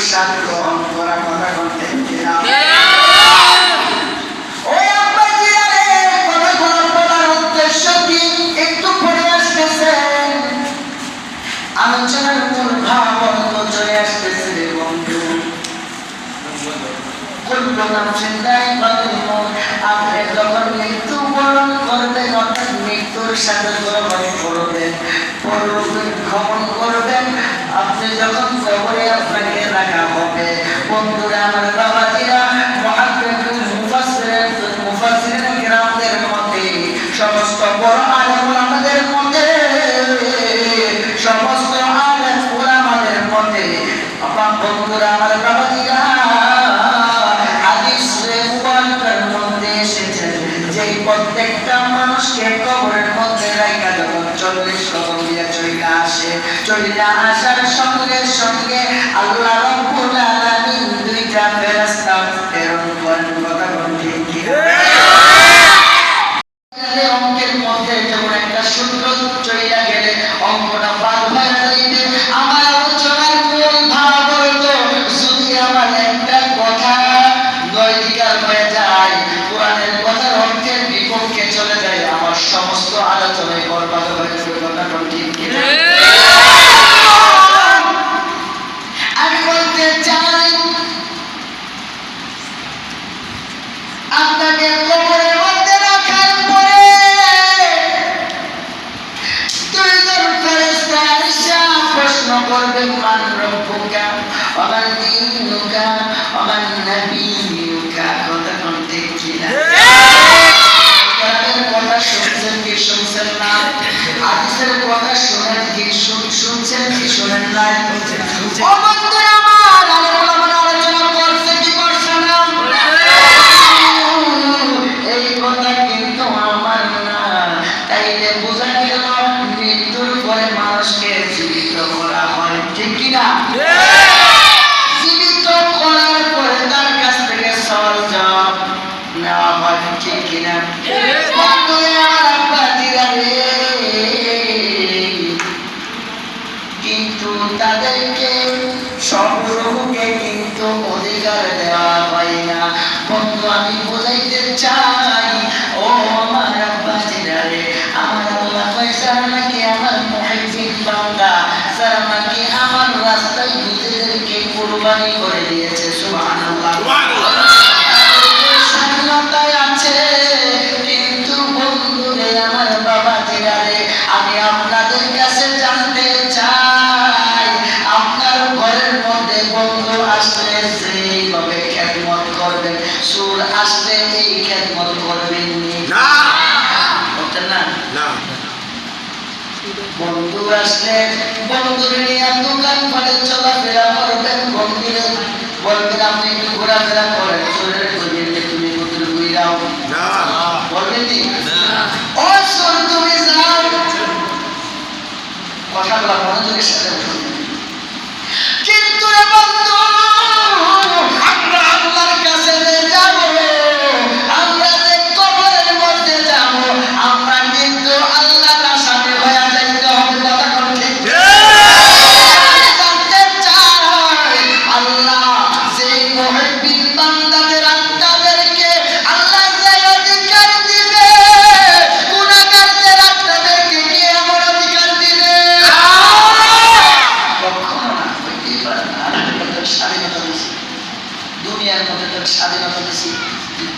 স্বাদ গ্রহণ করা কথা বলতেন কিনা? আলোচনার মূল ভাবার্থ চলে আসতেছে রে বন্ধু। কুল্লু নাফসিন যায়িকাতুল মউত, আপনি যখন মৃত্যুবরণ করবেন অর্থাৎ মৃত্যুর সাথে গ্রহণ করবেন, পরলোকে গমন করবেন, আপনি যখন কবরে আপনাকে রাখা হবে, বন্ধুরা আমার বাবাজিরা, মুফাসসিরিন কিরামদের মতে, সমস্ত বড় আলেম ওলামাদের মতে, সমস্ত আলেম ওলামাদের মতে, আমার বন্ধুরা আমার বাবাজিরা, হাদিসে মুবারকের মধ্যে এসেছে যে প্রত্যেকটা মানুষকে কবরের মধ্যে রাখা যখন 40 কদম দিয়ে চলে আসার সঙ্গে সঙ্গে আল্লাহ রাব্বুল আলামিন দুইটা ফেরেশতা প্রেরণ করেন। কথা বলতে কি অঙ্কের মধ্যে যেমন একটা সূত্র চলে গেলে অঙ্কটা বাদ হয়ে যাইবে। আমার আলোচনার মূল ভাব হলো, যদি আমার একটা কথা নৈতিকার হয়ে যায়, কোরআনের কথার অর্থের বিপক্ষে চলে যায়, আমার সমস্ত আলোচনায় বরবাদ হয়ে যাবে। কথা ঠিক কিনা? আমি বলতে চাই, আপনাকে কবরের মধ্যে রাখার পরে দুইজন ফেরেশতা এসে প্রশ্ন করবেন, মান রব্বুকা ওয়া মান দীনুকা ওয়া মান নাবিয়্যুকা। কথা ঠিক কিনা? কোরআনের কথা শুনছেন কি শুনছেন না? হাদিসের কথা শুনছেন কি শুনেন না? ও বন্ধুরা আমার, আলোচনা করছে কি করছে না? এই কথা কিন্তু আমার না। তাইলে বোঝা গেল মৃত্যুর পরে মানুষকে জীবিত করা হয়। ঠিক কিনা? জীবিত করার পরে তার কাছ থেকে সওয়াল জবাব নেওয়া হয়। ঠিক কিনা? কিন্তু তাদেরকে সব রূপকে কিন্তু অধিকার দেওয়া হয় না। বন্ধু, আমি বোঝাইতে চাই, ও আমার আব্বাজিরা রে, আমার আল্লাহ কয়, যারা নাকি আমার মুহিব্বিন বান্দা, যারা নাকি আমার রাস্তায় নিজেদেরকে কুরবানি করে দিয়েছে, সুবহানাল্লাহ, স্বাধীনতায় আছে। কিন্তু বন্ধুরে আমার বাবাজিরা রে, আমি আপনাদের কাছে জানতে চাই, আপনার ঘরের মধ্যে বন্ধু আসলে যেইভাবে খেদমত করবেন, সুর আসলে এই খেদমত করবেন না? বন্ধু আসলে বন্ধুর নিয়ে দোকান ঘরে চলাফেরা করবেন, বন্ধুরে বলবেন আপনি একটু ঘোরাফেরা করেন, চোরের করবেন তুমি বন্ধুর ঘুরে যাও, বলবেন কি? ও চোর তুমি যাও। কথাগুলো মনোযোগের সাথে শুনবেন। কিন্তু বন্ধু, আমরা আল্লাহর কাছে যাব, আমরা যে কবরের মধ্যে যাব, আমরা কিন্তু আল্লাহর আসামি হয়ে যাইতে হবে। কথা কোন ঠিক? জানতে চাই, আল্লাহ যে মুহিব্বিন বান্দাদের আত্মাদেরকে আল্লাহ যে অধিকার দিবে, গুনাহগারদের আত্মাদেরকে কি এমন অধিকার দিবে? কখনো না, হইতেই পারে না। স্বাধীনতা দিছি, দুনিয়ার মধ্যে তোর স্বাধীনতা দিছি,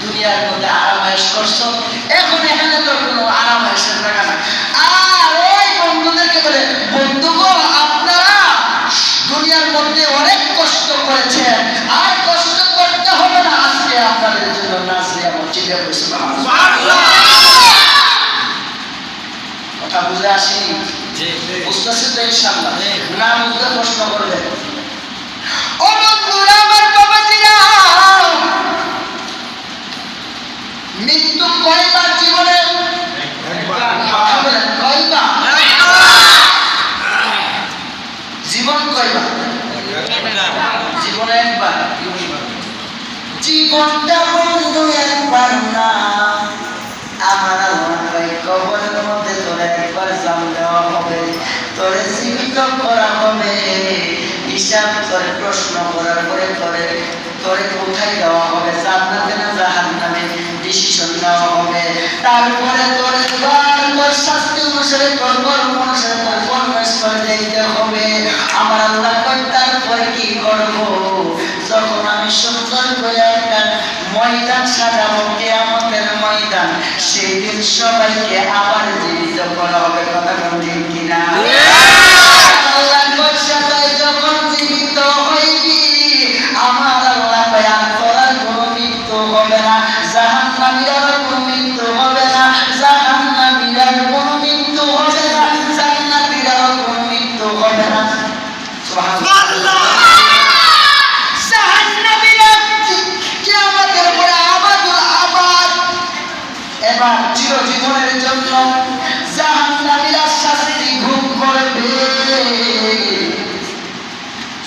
দুনিয়ার মধ্যে আরামায়েশ করছো, এখন এখানে তোর কোনো আরামায়েশের জায়গা না। আর ওই বন্ধুদেরকে বলে, বন্ধু গো, আপনারা দুনিয়ার মধ্যে অনেক কষ্ট করেছেন, আর কষ্ট করতে হবে না, আজকে আপনাদের জন্য নাজরিয়া মসজিদে বসে। কথা বুঝে আসেনি? বুঝতেছে তো ইনশাআল্লাহ? না বুঝলে প্রশ্ন করবেন। ও বন্ধুরা আমার বাবাজিরা, মৃত্যু কয়বার জীবনে? কথা বলেন, কয়বার জীবন? কয়বার জীবনে? একবার। জীবনটা বন্ধু একবার না, আমার আল্লাহ কবরের মধ্যে তোরে একবার জান দেওয়া হবে, তোরে জীবিত করা হবে। হিসাব করে প্রশ্ন করার পরে করে কোথায় দেওয়া হবে, জান্নাতে না জাহান্নামে ডিসিশন নেওয়া হবে। তারপরে তোর শাস্তি অনুসারে তোর কর্ম অনুসারে তোর কর্মস্থলে যেতে হবে। আমার আল্লাহ কয় তারপরে কি করব? যখন আমি সুন্দর করে একটা ময়দান সাজাবো, কিয়ামতের ময়দান, সেই দিন সবাইকে আবার জীবিত করা হবে। কথা বলেন কিনা? আল্লাহ কয় সবাই যখন জীবিত হইবি, আমার আল্লাহ কয় আর তোর কোনো মৃত্যু হবে না, জাহান্নামীর কোনো মৃত্যু হবে না, জাহান্নামীর কোনো মৃত্যু হবে না, জান্নাতীর কোনো মৃত্যু হবে না। সুবহানাল্লাহ। এবার চিরজীবনের জন্য জাহান্নামীরা শাস্তি ভোগ করবে।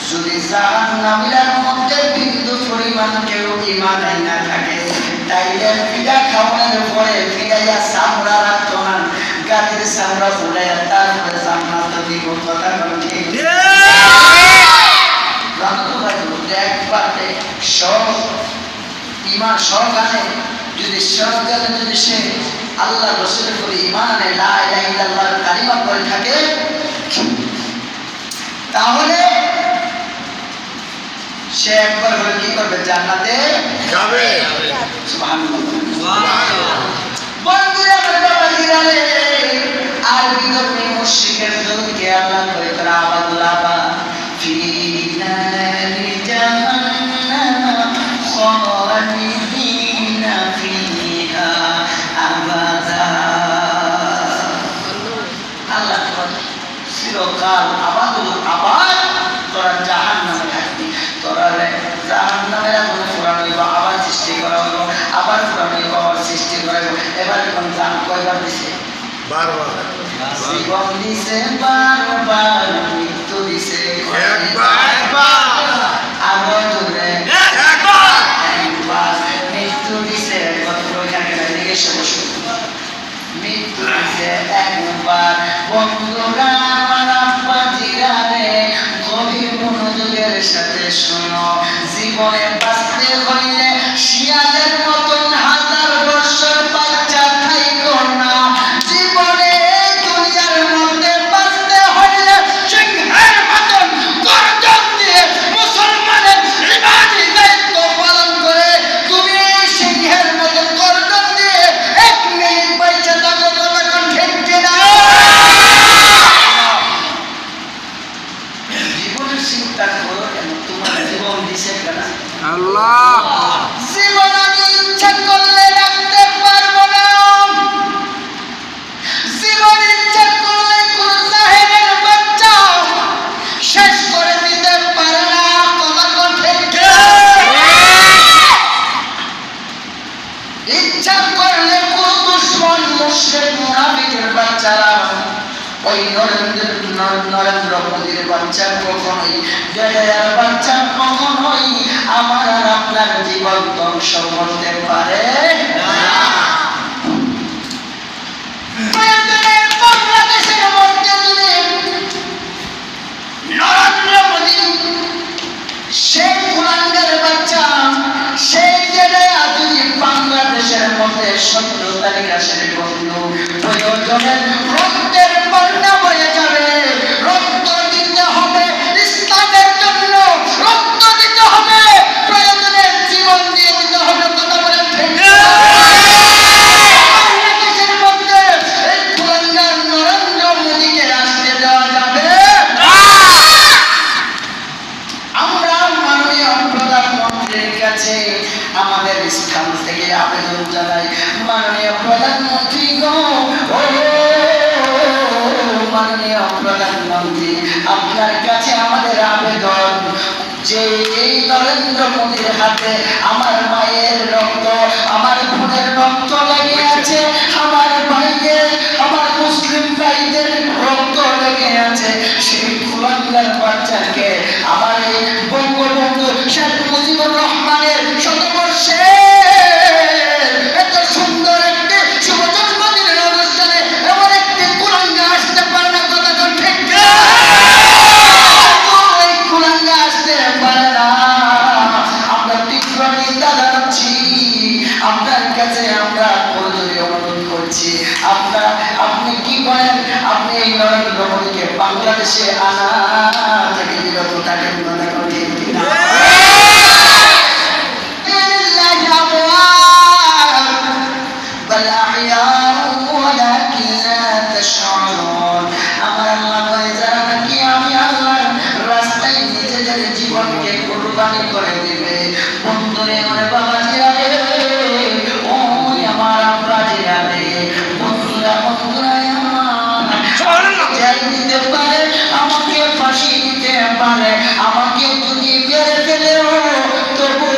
যদি জাহান্নামীর মধ্যে বিন্দু পরিমাণ কেউ ঈমান না থাকে, তাইলে ফিডা খাওয়ানোর পরে ফিডাইয়া চামড়া রাখতো না, গাছের চামড়া ফুলাইয়া তারপরে জান্নাত দিব। কথা ঠিক একবারে সব ঈমান সহকারে যদি সরকারে যদি সে আল্লাহ রাসূলের উপর ঈমান আনে, লা ইলাহা ইল্লাল্লাহর কালিমা পড়ে থাকে, তাহলে সে একবার হলে কি করবে? জান্নাতে যাবে। সুবহানাল্লাহ। বন্ধুরা বাবাজিরা রে, আর বিগত মুশরিকের দলকে আল্লাহ কয় তারা আবাদুল্লাহ ফি নারি জাহান্নাম খালিদিনা ফিহা আবাদা। আল্লাহ কয় চিরকাল আবাদ তোরা জাহান্নামে থাকবি। তোরা জাহান্নামের আগুনে পোড়ানো হইব, আবার সৃষ্টি করা হইব, আবার পোড়ানো হইব, আবার সৃষ্টি করা হইব। এবার এখন জান কয়বার দিছে? বারবার। জীবন দিছে বারবার, মৃত্যু দিছে একবার, আবার জোরে একবার, মৃত্যু দিছে কত ওইখানে দিকে সমস্যা, মৃত্যু দিছে একবার। বন্ধুরা আমার আব্বাজিরা রে, গভীর মনোযোগের সাথে শোনো, জীবনে বাঁচতে হইলে শিয়ালের মতন হাজার বছর বাচ্চা থাইকো না। জীবনে দুনিয়ার মধ্যে বাঁচতে হইলে সিংহের মতন গর্জন দিয়ে মুসলমানের ইমানি দায়িত্ব পালন করে তুমি সিংহের মতন গর্জন দিয়ে 1 মিনিট পয়সা থাকো। তখন ঠিক কিনা? জীবনের চিন্তা করো, কেন তোমার জীবন দিছে কেন আল্লাহ? জীবন আমি ইচ্ছা করলে রাখতে পারবো না, জীবন ইচ্ছা করলে কোন জাহেলের বাচ্চা শেষ করে দিতে পারে না। কথা ঠিক? ইচ্ছা করলে কোন দুশমন মুশরিক মুনাফিকের বাচ্চারা ওই নরেন্দ্র মোদীর বাচ্চা কখনোই, জয়ের বাচ্চা কখনোই আমার আর আপনার জীবন ধ্বংস করতে পারে না। বাংলাদেশের মধ্যে যদি নরেন্দ্র মোদী সেই কুলাঙ্গার বাচ্চা সেই জায়গায় যদি বাংলাদেশের মধ্যে 17 তারিখ আসে, বন্ধু প্রয়োজনের রক্তের বন্যা বয়ে যাবে। রক্ত দিতে হবে ইসলামের জন্য, রক্ত দিতে হবে, প্রয়োজনে জীবন দিয়ে দিতে হবে। কথা বলেন ঠিক? বাংলাদেশের মধ্যে এই কুলাঙ্গার নরেন্দ্র মোদীকে আসতে দেওয়া যাবে না। আমরা মাননীয় প্রধানমন্ত্রীর কাছে আমাদের স্থান থেকে আবেদন জানাই, মাননীয় প্রধানমন্ত্রী গো, মাননীয় প্রধানমন্ত্রী, আপনার কাছে আমাদের আবেদন যে এই নরেন্দ্র মোদীর হাতে আমার মায়ের রক্ত, আমার বোনের রক্ত লেগে আছে, আমার ভাইয়ের, আমার মুসলিম ভাইদের রক্ত লেগে আছে। সেই কুলাঙ্গার বাচ্চাকে আমার এই বঙ্গবন্ধু শেখ মুজিবুর রহমানের শতবর্ষে এত সুন্দর একটি শুভ জন্মদিনের অনুষ্ঠানে এমন একটি কুলাঙ্গা আসতে পারে না। কথা ঠিক? ওই কুলাঙ্গা বাংলাদেশে আনা থেকে বিরত থাকেন কথা বলে আমার আল্লাহ কয় যারা নাকি আমি আল্লাহর রাস্তায় নিজেদের জীবনকে কুরবানি করে দিবে বন্ধুরে আমার বাবা জিরাবে ওই আমার আব্বা জিরাবে বন্ধুরা আমার জেল দিতে পারে আমাকে ফাঁসি দিতে পারে আমাকে যদি মেরে ফেলেও তবু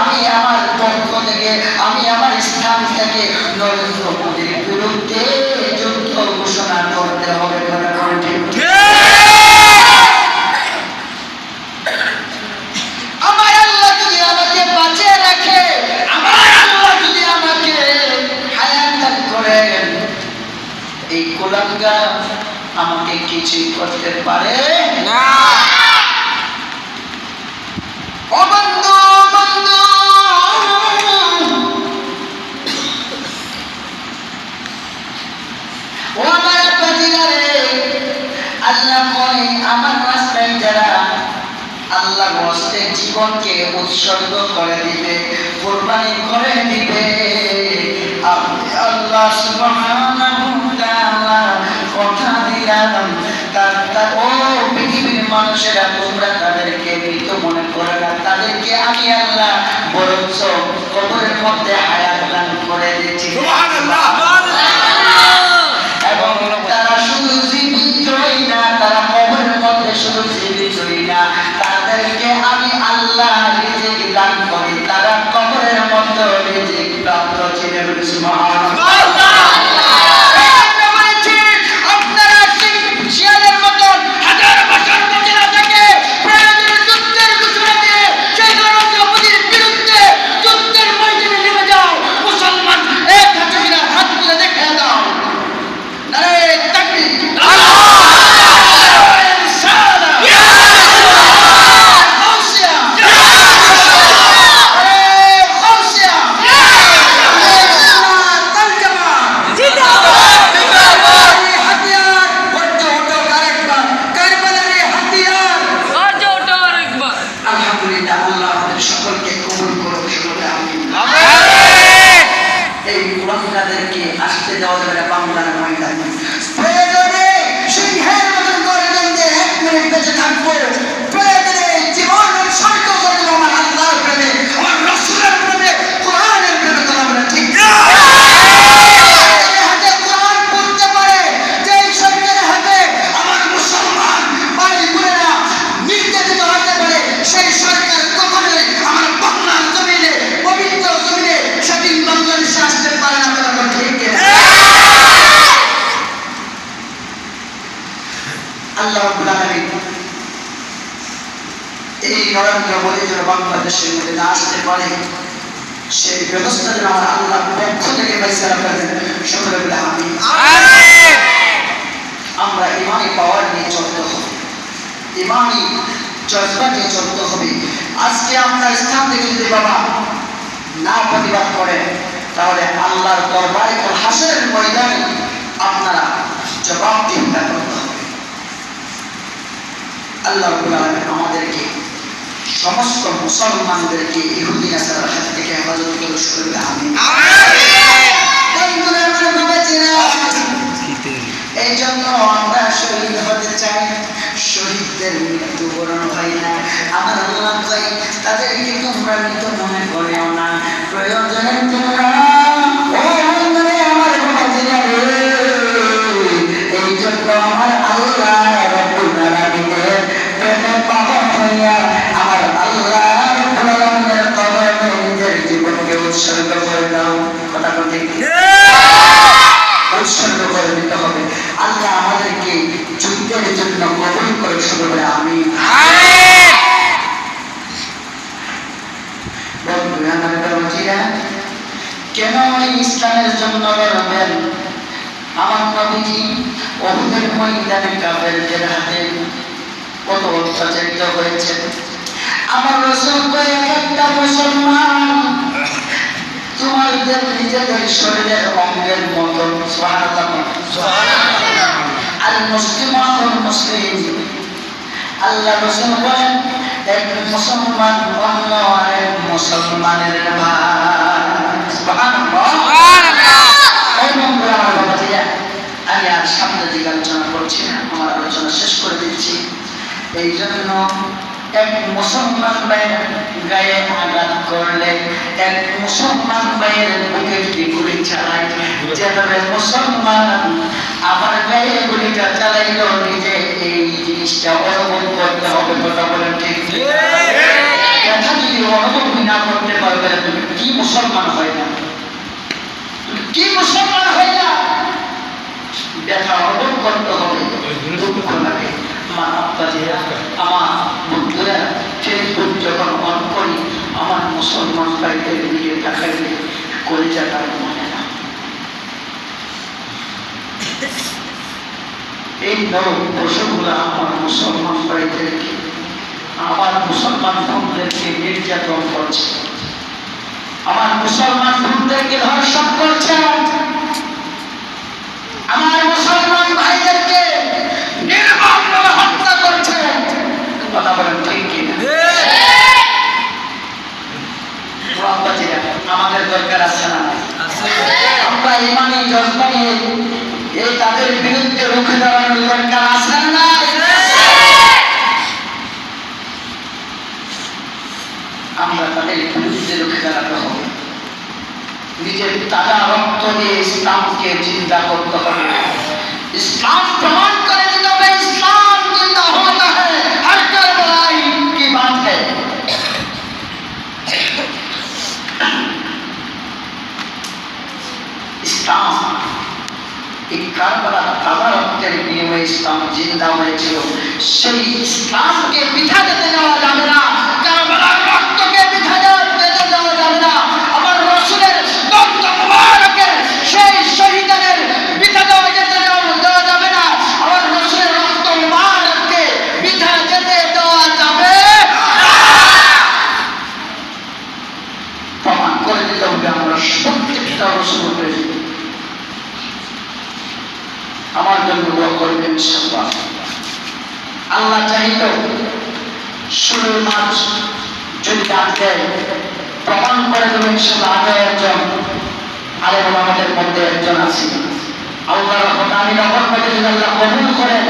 আমি আমার পক্ষ থেকে আমি আমার স্থান থেকে নরেন্দ্র মোদীর বিরুদ্ধে যুদ্ধ ঘোষণা করতে হবে কথা বলতে আমার আল্লাহ যদি আমাকে বাঁচিয়ে রাখে আমার আল্লাহ যদি আমাকে হায়াত দান করেন এই কুলাঙ্গার আমাকে কিছুই করতে পারে না ও বন্ধু বন্ধু ও আমার বাজিরা রে আল্লাহ কয় আমার রাস্তায় যারা আল্লাহ রাস্তায় জীবনকে উৎসর্গ করে দিবে কুরবানি করে দিবে আল্লাহ সুবহানাহু ওয়া তাআলা কথা দিলাম ও পৃথিবীর মানুষেরা তোমরা তাদেরকে মৃত মনে করে না তাদেরকে আমি আল্লাহ বরঞ্চ কবরের মধ্যে হায়াত দান করে দিচ্ছি সুবহানাল্লাহ এবং তারা শুধু জীবিতই না তারা কবরের মধ্যে শুধু জীবিতই না তাদেরকে আমি আল্লাহ রিজিক দান করি তারা কবরের মধ্যে রিজিক প্রাপ্ত ছিলেন সুবহানাল্লাহ আসতে দেওয়া যাবে না বাংলার ময়দানে প্রয়োজনে সিংহের মতন গর্জন দিয়ে 1 মিনিট বেঁচে থাকবো প্রয়োজনে জীবন উৎসর্গ করে দেবো আমার আল্লাহর প্রেমে আমার রাসূলের প্রেমে কোরআনের প্রেমে কথা বলে ঠিক হাতে কোরআন পড়তে পারে যেই সরকারের হাতে আমার মুসলমান ভাই বোনেরা নির্যাতিত হতে পারে সেই সরকার কখনোই আমার বাংলার জমিনে পবিত্র জমিনে স্বাধীন বাংলাদেশে আসতে পারে না কথা ঠিক আল্লাহ রাব্বুল আলামিন এই নরেন্দ্র মোদী যেন বাংলাদেশের মধ্যে না আসতে পারে সেই ব্যবস্থা যেন আমার আল্লাহর পক্ষ থেকে ফয়সালা করেন সকলে বলে আমিন আমরা ইমানি পাওয়ার নিয়ে চলতে হবে ইমানি জজবা নিয়ে চলতে হবে আজকে আমরা ইসলাম থেকে যদি বাবা না প্রতিবাদ করেন তাহলে আল্লাহর দরবারে হাসরের ময়দানে আপনারা জবাবদিহিতা করতে হবে আল্লাহ রাব্বুল আলামিন আমাদেরকে সমস্ত মুসলমানদেরকে ইহুদি নাসারার হাত থেকে হেফাজত করে শুরু আমিন বন্ধুরা আমার বাবাজিরা এই জন্য আমরা শহীদ হতে চাই শহীদদের মৃত্যুবরণ হয় না আমার আল্লাহ কয় তাদেরকে তোমরা মৃত মনে করিও না প্রয়োজনে তোমরা ও বন্ধুরা আমার বাবাজিরা এই জন্য আমার আল্লাহ রাব্বুল আলামিনের প্রেমে পাগল হইয়া আমার আল্লাহ রাব্বুল আলামিনের কদমে নিজের জীবনকে উৎসর্গ করে দাও কথা বলতে উৎসর্গ করে দিতে হবে আল্লাহ আমাদেরকে যুদ্ধের জন্য কবুল করে শুরু করে আমিন বন্ধুরা আমার বাবাজিরা কেন ইসলামের জন্য লড়বেন আমার নবীজি উহুদের ময়দানে কাফেরদের হাতে কত অত্যাচারিত হয়েছে আমার রাসূল কয় একটা মুসলমান তোমাদের নিজেদের শরীরের অঙ্গের মতো সুবহানাল্লাহ মুসলিম আখুল মুসলিম, আল্লাহ রাসূল বলেন এক মুসলমান অন্য আরেক মুসলমানের ভাই। সুবহানাল্লাহ, সুবহানাল্লাহ। ওই বন্ধুরা আমার বাবাজিরা, আমি আর সামনের দিকে আলোচনা করছি না, আমার আলোচনা শেষ করে দিচ্ছি। এই জন্য এক মুসলমান ভাইয়ের গায়ে আঘাত করলে এক মুসলমান ভাইয়ের বুকে যদি গুলি চালায়, যেভাবে মুসলমান আমার গায়ে গুলিটা চালাইল, নিজে এই জিনিসটা অনুভব করতে হবে। কথা বলেন ঠিক? ব্যথা যদি অনুভব না করতে পারবে, তুমি কি মুসলমান হয় না? তুমি কি মুসলমান হয় না? ব্যথা অনুভব করতে হবে, দুঃখ লাগে। আমার বন্ধুরা ফেসবুক যখন অন করি, আমার মুসলমান ভাইদের দিকে তাকাইলে কলিজাটা মনে না। এই নরম পশুগুলো আমার মুসলমান ভাইদেরকে, আমার মুসলমান বোনদেরকে নির্যাতন করছে, আমার মুসলমান বোনদেরকে ধর্ষণ করছে, আমার মুসলমান ভাইদেরকে নির্মমভাবে হত্যা করছে। কথা বলেন ঠিক কিনা? আমাদের দরকার আছে না? আমরা ইমানি জজবা নিয়ে এই তাদের বিরুদ্ধে রুখে দাঁড়ানোর দরকার আছে না? আমরা তাদের বিরুদ্ধে রুখে দাঁড়াতে হবে। নিজের তাজা রক্ত দিয়ে ইসলামকে চিন্তা করতে হবে। ইসলাম প্রমাণ করে দিতে হবে, ইসলাম জিন্দা होता है, हर करबलाई की बात है। ইসলাম এই কারবালার তাজা রক্তের বিনিময়ে ইসলাম জিন্দা হয়েছিল। সেই ইসলামকে বৃথা যেতে দেওয়া যাবে না, কারবালার রক্তকে বৃথা যেতে দেওয়া যাবে না। আমার রাসূলের রক্ত মুবারকের সেই শহীদদের বৃথা যেতে দেওয়া যাবে না। আমার রাসূলের রক্ত মুবারককে বৃথা যেতে দেওয়া যাবে না। প্রমাণ করে দিতে হবে আমরা প্রত্যেকটা রাসূলের। আমার জন্য দোয়া করবেন ইনশাআল্লাহ। আল্লাহ চাইতো 16 মার্চ যদি ডাক দেয়, প্রমাণ করে দেবেন ইনশাআল্লাহ। আগে একজন আলেম আমাদের মধ্যে একজন আছে, আল্লাহর রহমতে আমি নগর থেকে যদি আল্লাহ কবুল করেন,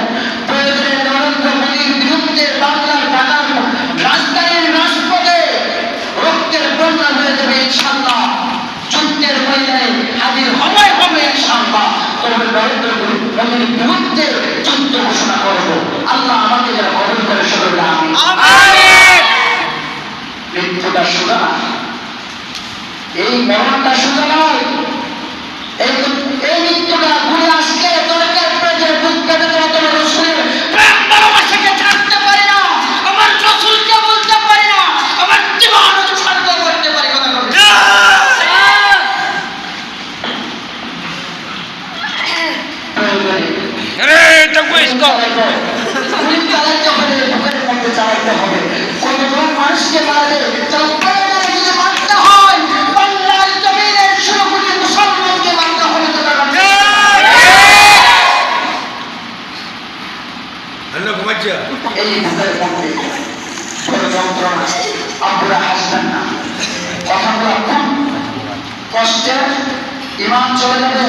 প্রয়োজনে নরেন্দ্র মোদীর বিরুদ্ধে বাংলার ঢাকার রাজধানীর রাজপথে রক্তের বন্যা হয়ে যাবে ইনশাআল্লাহ। যুদ্ধের ময়দানে হাজির হবে ইনশাআল্লাহ। তবে নরেন্দ্র মোদীর বিরুদ্ধে যুদ্ধ ঘোষণা করব। আল্লাহ আমাকে যারা কবুল করে সকলে আমিন। মৃত্যুটা সোজা না, এই মরণটা সোজা নয়। এই মৃত্যুটা ঘুরে আসলে দরকার পেয়ে বুক কেটে দেওয়া তোমার রাসূলের প্রেম ভালোবাসাকে ছাড়তে পারি না, আমার রাসূলকে বলতে পারি না, আমার জীবন উৎসর্গ করতে পারি। কথা বলতে হবে কোন মানুষকে মারবে, যদি মারতে হয় বাংলার জমিনের 16 কোটি মুসলমানকে মারতে হবে। এই বুকের মধ্যে বড় যন্ত্রণা, আপনারা হাসবেন না, কথাগুলো খুব কষ্টের, ইমান চলে যাবে।